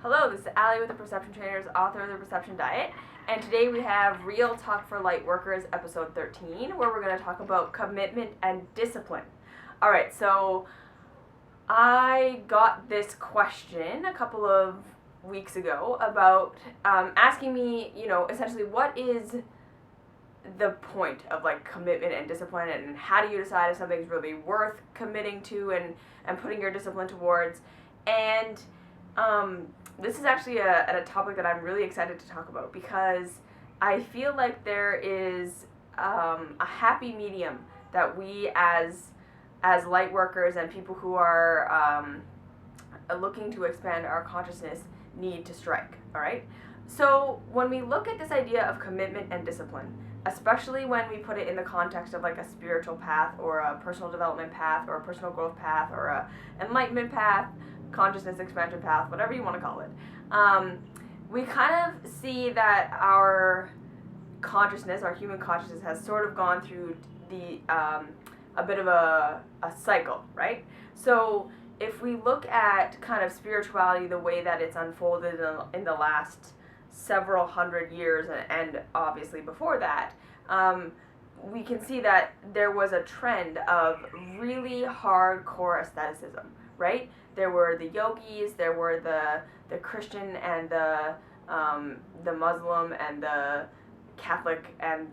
Hello, this is Allie with the Perception Trainers, author of The Perception Diet, and today we have Real Talk for Light Workers, episode 13, where we're going to talk about commitment and discipline. Alright, so I got this question a couple of weeks ago about asking me, essentially what is the point of commitment and discipline, and how do you decide if something's really worth committing to and putting your discipline towards. And this is actually a topic that I'm really excited to talk about, because I feel like there is a happy medium that we as light workers and people who are looking to expand our consciousness need to strike. All right. So when we look at this idea of commitment and discipline, especially when we put it in the context of a spiritual path or a personal development path or a personal growth path or a enlightenment path, consciousness expansion path, whatever you want to call it, we kind of see that our consciousness, our human consciousness, has sort of gone through a bit of a cycle, right? So if we look at kind of spirituality, the way that it's unfolded in the last several hundred years, and obviously before that, we can see that there was a trend of really hardcore asceticism, right? There were the yogis, there were the Christian and the Muslim and the Catholic and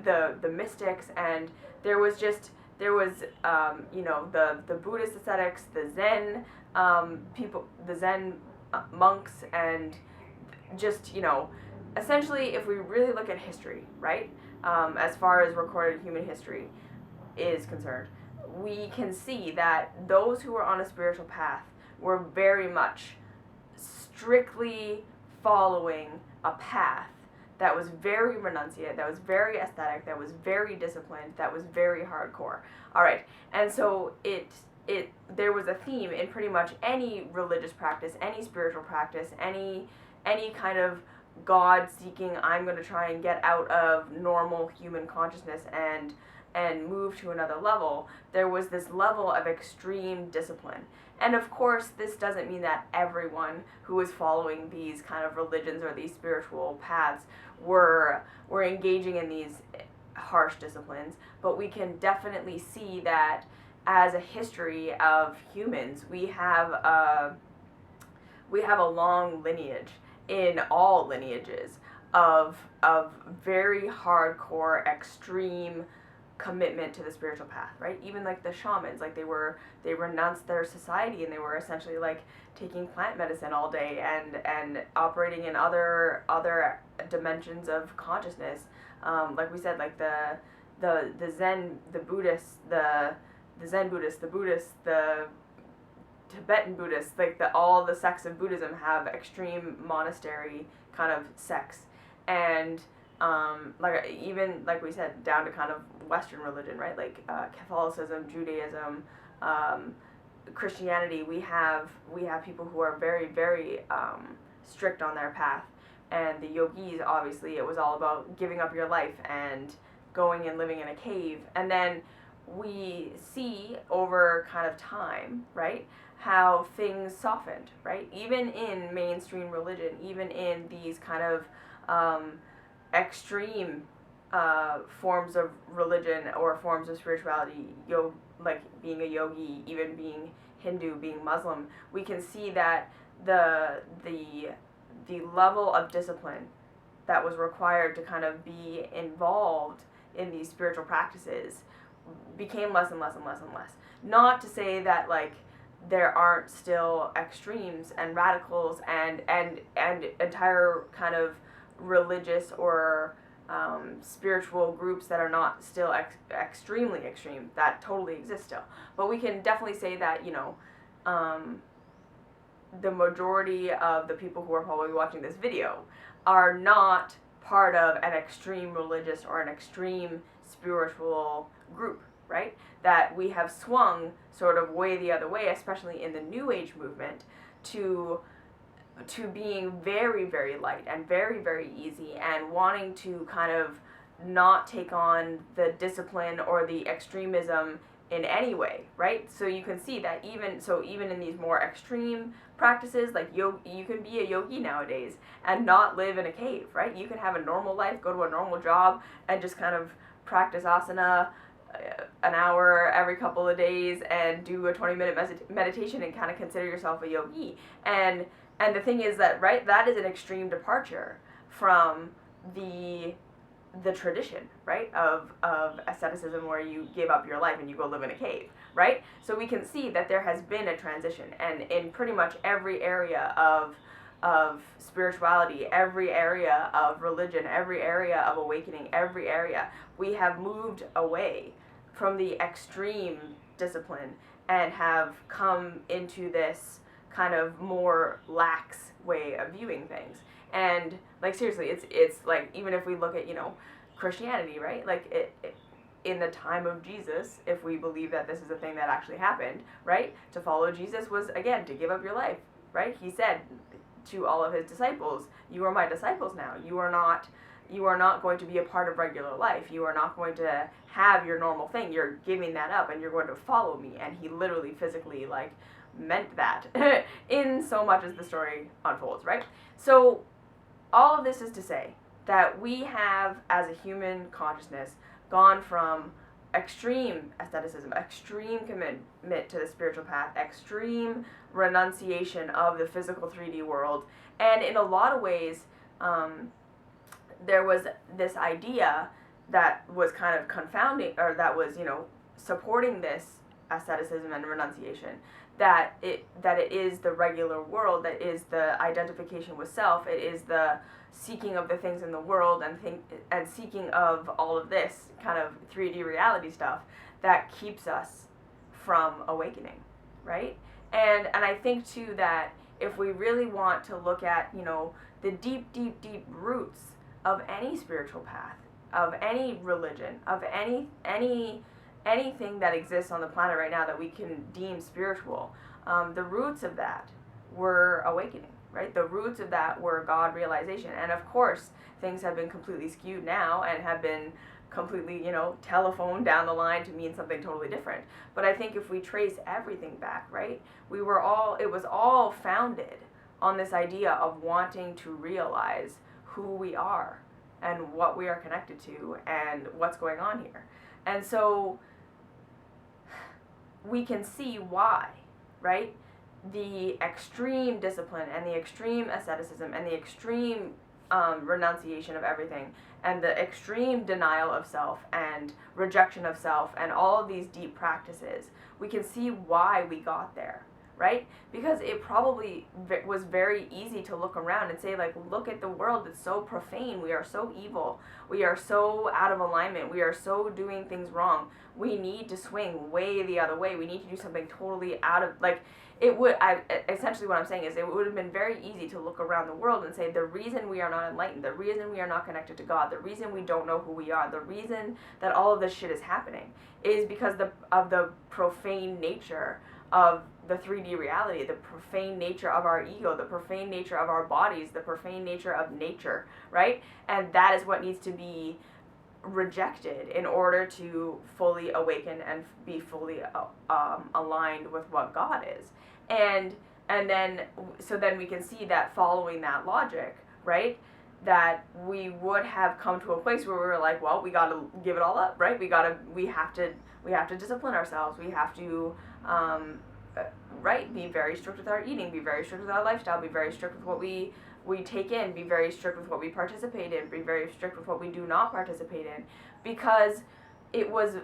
the mystics, and there was the Buddhist ascetics, the Zen people, the Zen monks, and just essentially, if we really look at history, right, as far as recorded human history is concerned, we can see that those who were on a spiritual path were very much strictly following a path that was very renunciate, that was very aesthetic, that was very disciplined, that was very hardcore. All right, and so there was a theme in pretty much any religious practice, any spiritual practice, any kind of God-seeking, I'm going to try and get out of normal human consciousness and move to another level. There was this level of extreme discipline. And of course, this doesn't mean that everyone who was following these kind of religions or these spiritual paths were engaging in these harsh disciplines, but we can definitely see that as a history of humans, we have a long lineage in all lineages of very hardcore, extreme commitment to the spiritual path, right? Even the shamans, they renounced their society, and they were essentially taking plant medicine all day and operating in other dimensions of consciousness. Like we said, the Zen, the Buddhists, the Zen Buddhists, the Buddhists, the Tibetan Buddhists, all the sects of Buddhism have extreme monastery kind of sects, and even like we said, down to kind of Western religion, right? Catholicism, Judaism, Christianity. We have people who are very, very strict on their path, and the yogis, obviously, it was all about giving up your life and going and living in a cave. And then we see over kind of time, right, how things softened, right? Even in mainstream religion, even in these kind of extreme forms of religion or forms of spirituality, like being a yogi, even being Hindu, being Muslim, we can see that the level of discipline that was required to kind of be involved in these spiritual practices became less and less and less and less. Not to say that there aren't still extremes and radicals and entire kind of religious or spiritual groups that are not still extremely extreme, that totally exist still. But we can definitely say that the majority of the people who are probably watching this video are not part of an extreme religious or an extreme spiritual group, right? That we have swung sort of way the other way, especially in the New Age movement, to being very, very light and very, very easy, and wanting to kind of not take on the discipline or the extremism in any way, right? So you can see that even in these more extreme practices, like you can be a yogi nowadays and not live in a cave, right? You can have a normal life, go to a normal job, and just kind of practice asana an hour every couple of days and do a 20-minute meditation and kind of consider yourself a yogi. And the thing is that, right, that is an extreme departure from the tradition, right, of asceticism, where you give up your life and you go live in a cave, right? So we can see that there has been a transition, and in pretty much every area of spirituality, every area of religion, every area of awakening, every area, we have moved away from the extreme discipline and have come into this kind of more lax way of viewing things. And like, seriously, it's like, even if we look at, Christianity, right? Like in the time of Jesus, if we believe that this is a thing that actually happened, right? To follow Jesus was, again, to give up your life, right? He said to all of his disciples, "You are my disciples now. You are not going to be a part of regular life. You are not going to have your normal thing. You're giving that up and you're going to follow me." And he literally physically meant that in so much as the story unfolds, right? So all of this is to say that we have, as a human consciousness, gone from extreme asceticism, extreme commitment to the spiritual path, extreme renunciation of the physical 3D world, and in a lot of ways, there was this idea that was kind of confounding, or that was, supporting this asceticism and renunciation, that it is the regular world, that is the identification with self, it is the seeking of the things in the world and seeking of all of this kind of 3D reality stuff that keeps us from awakening, right? And I think too that if we really want to look at, the deep, deep, deep roots of any spiritual path, of any religion, of anything that exists on the planet right now that we can deem spiritual, the roots of that were awakening, right? The roots of that were God realization. And of course, things have been completely skewed now and have been completely, telephoned down the line to mean something totally different. But I think if we trace everything back, right, it was all founded on this idea of wanting to realize who we are and what we are connected to and what's going on here. And so we can see why, right? The extreme discipline and the extreme asceticism and the extreme renunciation of everything and the extreme denial of self and rejection of self and all of these deep practices, we can see why we got there, right? Because it probably was very easy to look around and say, look at the world, it's so profane, we are so evil, we are so out of alignment, we are so doing things wrong, we need to swing way the other way, we need to do something totally out of, essentially what I'm saying is it would have been very easy to look around the world and say the reason we are not enlightened, the reason we are not connected to God, the reason we don't know who we are, the reason that all of this shit is happening is because of the profane nature of the 3D reality, the profane nature of our ego, the profane nature of our bodies, the profane nature of nature, right? And that is what needs to be rejected in order to fully awaken and be fully aligned with what God is. And then we can see that following that logic, right, that we would have come to a place where we were like, well, we got to give it all up, right? We have to discipline ourselves. We have to be very strict with our eating, be very strict with our lifestyle, be very strict with what we take in, be very strict with what we participate in, be very strict with what we do not participate in, because it was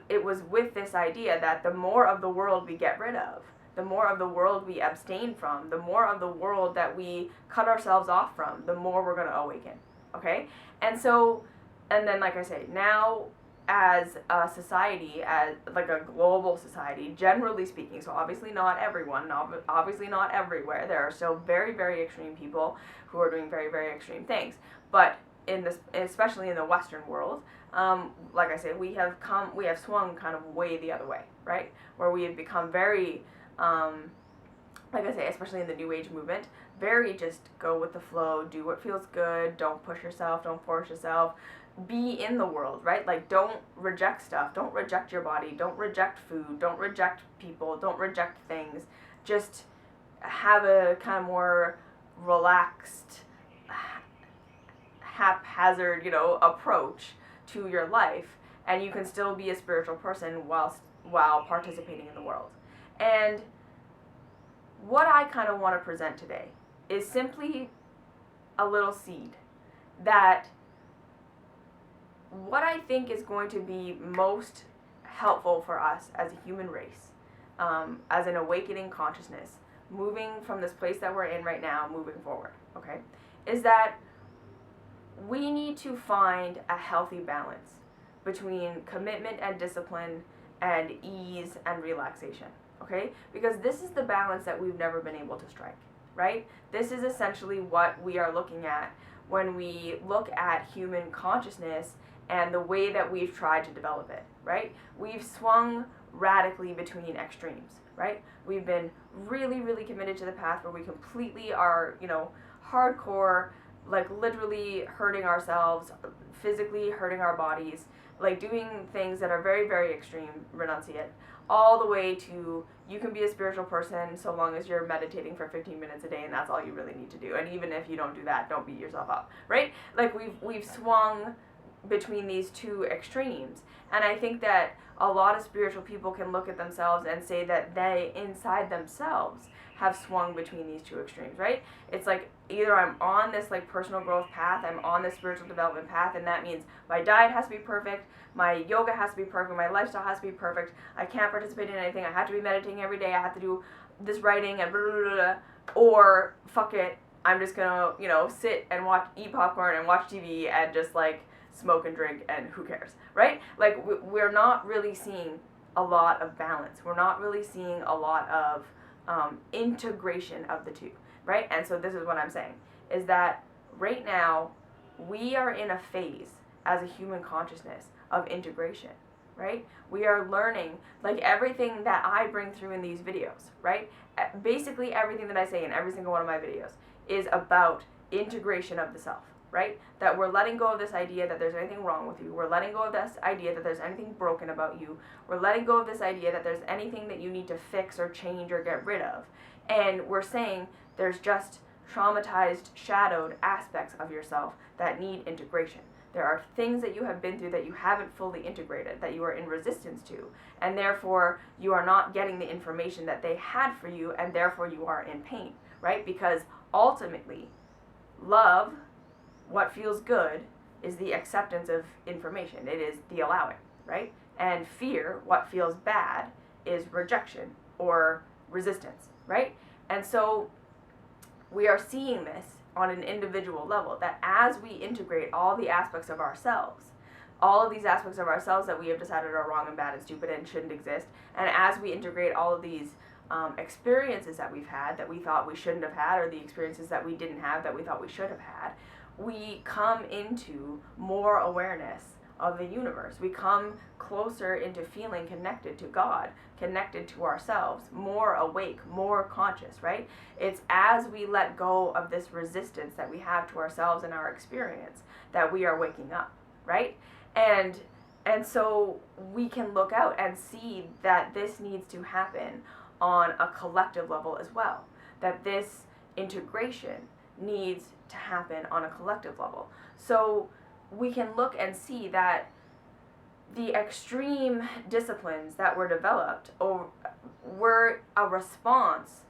with this idea that the more of the world we get rid of, the more of the world we abstain from, the more of the world that we cut ourselves off from, the more we're going to awaken, okay? And then, like I say, now as a society, as a global society, generally speaking, so obviously not everyone, obviously not everywhere, there are still very, very extreme people who are doing very, very extreme things, but especially in the Western world, like I say, we have swung kind of way the other way, right, where we have become very, like I say, especially in the New Age movement, very just go with the flow, do what feels good, don't push yourself, don't force yourself, be in the world, right? Like, don't reject stuff. Don't reject your body. Don't reject food. Don't reject people. Don't reject things. Just have a kind of more relaxed, haphazard, approach to your life, and you can still be a spiritual person while participating in the world. And what I kind of want to present today is simply a little seed that what I think is going to be most helpful for us as a human race, as an awakening consciousness, moving from this place that we're in right now, moving forward, okay, is that we need to find a healthy balance between commitment and discipline and ease and relaxation, okay? Because this is the balance that we've never been able to strike, right? This is essentially what we are looking at when we look at human consciousness and the way that we've tried to develop it, right? We've swung radically between extremes, right? We've been really, really committed to the path where we completely are, hardcore, like literally hurting ourselves, physically hurting our bodies, like doing things that are very, very extreme, renunciate, all the way to you can be a spiritual person so long as you're meditating for 15 minutes a day and that's all you really need to do. And even if you don't do that, don't beat yourself up, right? Like we've swung between these two extremes. And I think that a lot of spiritual people can look at themselves and say that they, inside themselves, have swung between these two extremes, right? It's like either I'm on this like personal growth path, I'm on this spiritual development path, and that means my diet has to be perfect, my yoga has to be perfect, my lifestyle has to be perfect, I can't participate in anything, I have to be meditating every day, I have to do this writing and blah, blah, blah, blah. Or fuck it, I'm just gonna, sit and eat popcorn and watch TV and just like smoke and drink and who cares, right? Like we're not really seeing a lot of balance. We're not really seeing a lot of integration of the two, right? And so this is what I'm saying, is that right now we are in a phase as a human consciousness of integration, right? We are learning, like everything that I bring through in these videos, right? Basically everything that I say in every single one of my videos is about integration of the self, right? That we're letting go of this idea that there's anything wrong with you. We're letting go of this idea that there's anything broken about you. We're letting go of this idea that there's anything that you need to fix or change or get rid of. And we're saying there's just traumatized, shadowed aspects of yourself that need integration. There are things that you have been through that you haven't fully integrated, that you are in resistance to, and therefore you are not getting the information that they had for you, and therefore you are in pain, right? Because ultimately, love, what feels good, is the acceptance of information. It is the allowing, right? And fear, what feels bad, is rejection or resistance, right? And so we are seeing this on an individual level, that as we integrate all the aspects of ourselves, all of these aspects of ourselves that we have decided are wrong and bad and stupid and shouldn't exist, and as we integrate all of these experiences that we've had that we thought we shouldn't have had, or the experiences that we didn't have that we thought we should have had, we come into more awareness of the universe. We come closer into feeling connected to God, connected to ourselves, more awake, more conscious, right? It's as we let go of this resistance that we have to ourselves and our experience that we are waking up, right? And so we can look out and see that this needs to happen on a collective level as well, that this integration needs to happen on a collective level. So we can look and see that the extreme disciplines that were developed were a response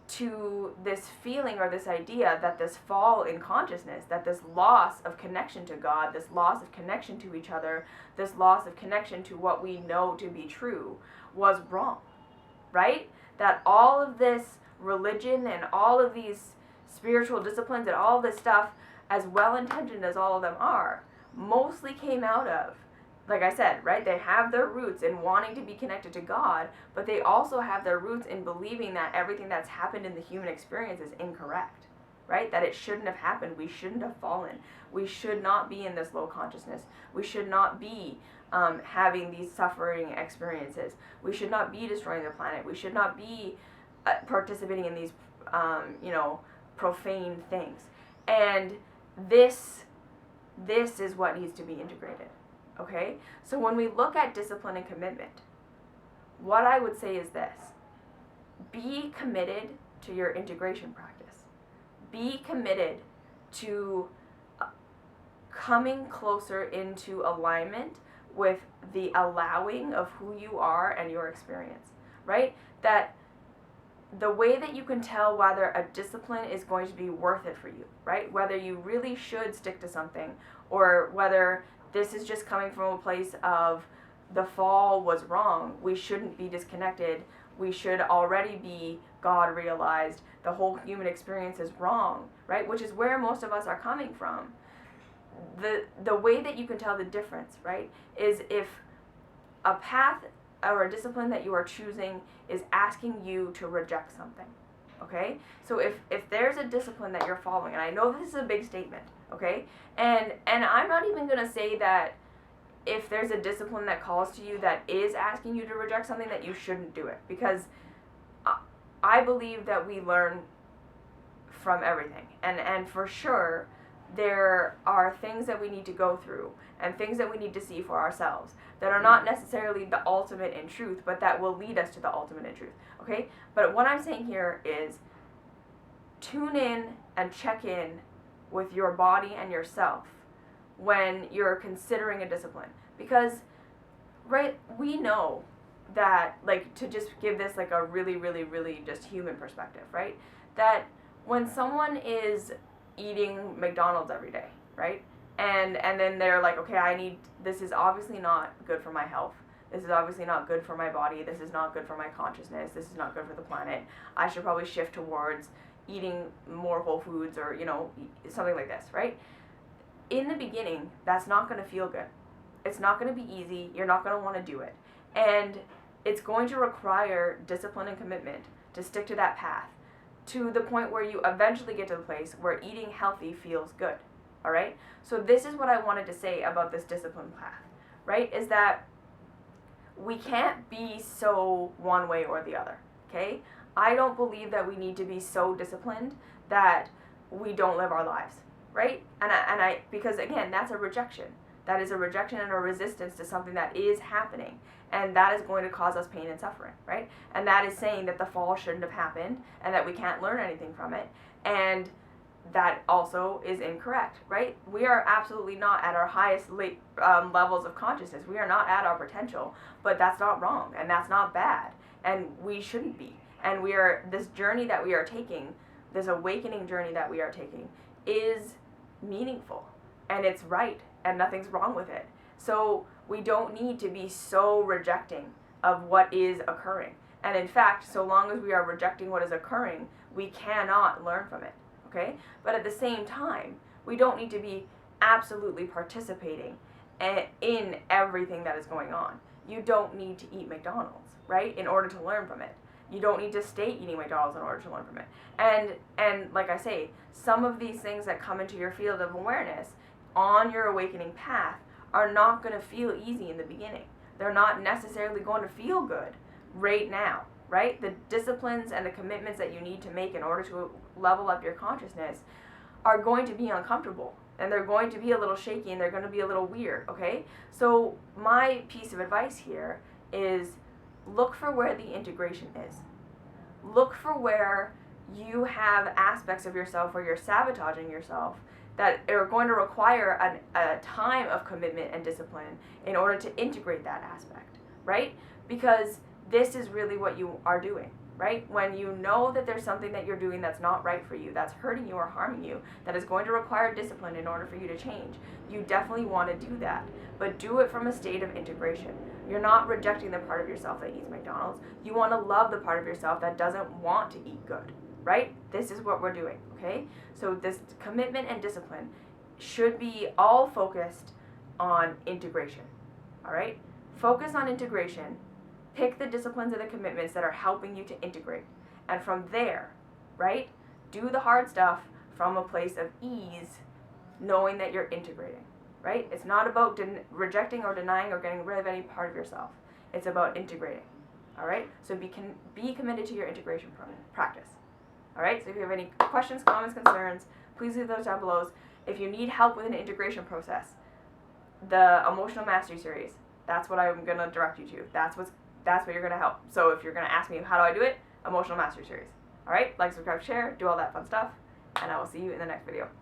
to this feeling or this idea that this fall in consciousness, that this loss of connection to God, this loss of connection to each other, this loss of connection to what we know to be true was wrong, right? That all of this religion and all of these spiritual disciplines and all this stuff, as well-intentioned as all of them are, mostly came out of, like I said, right, they have their roots in wanting to be connected to God, but they also have their roots in believing that everything that's happened in the human experience is incorrect, right? That it shouldn't have happened. We shouldn't have fallen. We should not be in this low consciousness. We should not be having these suffering experiences. We should not be destroying the planet. We should not be participating in these, profane things. And this This is what needs to be integrated. Okay? So when we look at discipline and commitment, what I would say is this: be committed to your integration practice. Be committed to coming closer into alignment with the allowing of who you are and your experience, right? That the way that you can tell whether a discipline is going to be worth it for you, right? Whether you really should stick to something, or whether this is just coming from a place of the fall was wrong, we shouldn't be disconnected, we should already be God realized, the whole human experience is wrong, right? Which is where most of us are coming from. The way that you can tell the difference, right, is if a path or a discipline that you are choosing is asking you to reject something, okay? So if there's a discipline that you're following, and I know this is a big statement, okay? And I'm not even going to say that if there's a discipline that calls to you that is asking you to reject something, that you shouldn't do it, because I believe that we learn from everything, and for sure there are things that we need to go through and things that we need to see for ourselves that are not necessarily the ultimate in truth, but that will lead us to the ultimate in truth, okay? But what I'm saying here is tune in and check in with your body and yourself when you're considering a discipline, because, right, we know that, like, to just give this like a really, really, really just human perspective, right, that when someone is eating McDonald's every day, right, and then they're like, okay, this is obviously not good for my health, this is obviously not good for my body, this is not good for my consciousness, this is not good for the planet, I should probably shift towards eating more whole foods, or, you know, something like this, right? In the beginning, that's not going to feel good. It's not going to be easy. You're not going to want to do it. And it's going to require discipline and commitment to stick to that path, to the point where you eventually get to the place where eating healthy feels good, all right? So this is what I wanted to say about this discipline path, right, is that we can't be so one way or the other, okay? I don't believe that we need to be so disciplined that we don't live our lives, right? And I because again, that's a rejection. That is a rejection and a resistance to something that is happening. And that is going to cause us pain and suffering, right? And that is saying that the fall shouldn't have happened and that we can't learn anything from it. And that also is incorrect, right? We are absolutely not at our highest levels of consciousness. We are not at our potential, but that's not wrong and that's not bad. And we shouldn't be. And this journey that we are taking, this awakening journey that we are taking, is meaningful and it's right and nothing's wrong with it. So we don't need to be so rejecting of what is occurring. And in fact, so long as we are rejecting what is occurring, we cannot learn from it, okay? But at the same time, we don't need to be absolutely participating in everything that is going on. You don't need to eat McDonald's, right, in order to learn from it. You don't need to stay eating McDonald's in order to learn from it. And like I say, some of these things that come into your field of awareness on your awakening path are not going to feel easy in the beginning. They're not necessarily going to feel good right now, right? The disciplines and the commitments that you need to make in order to level up your consciousness are going to be uncomfortable, and they're going to be a little shaky, and they're going to be a little weird, okay? So my piece of advice here is look for where the integration is. Look for where you have aspects of yourself where you're sabotaging yourself that are going to require a time of commitment and discipline in order to integrate that aspect, right? Because this is really what you are doing, right? When you know that there's something that you're doing that's not right for you, that's hurting you or harming you, that is going to require discipline in order for you to change, you definitely want to do that. But do it from a state of integration. You're not rejecting the part of yourself that eats McDonald's. You want to love the part of yourself that doesn't want to eat good, right? This is what we're doing, okay? So this commitment and discipline should be all focused on integration, all right? Focus on integration. Pick the disciplines and the commitments that are helping you to integrate. And from there, right, do the hard stuff from a place of ease, knowing that you're integrating, right? It's not about rejecting or denying or getting rid of any part of yourself. It's about integrating, all right? So be committed to your integration practice, all right? So if you have any questions, comments, concerns, please leave those down below. If you need help with an integration process, the Emotional Mastery series, that's what I'm going to direct you to. That's what you're going to help. So if you're going to ask me, how do I do it? Emotional Mastery series. Alright, like, subscribe, share, do all that fun stuff, and I will see you in the next video.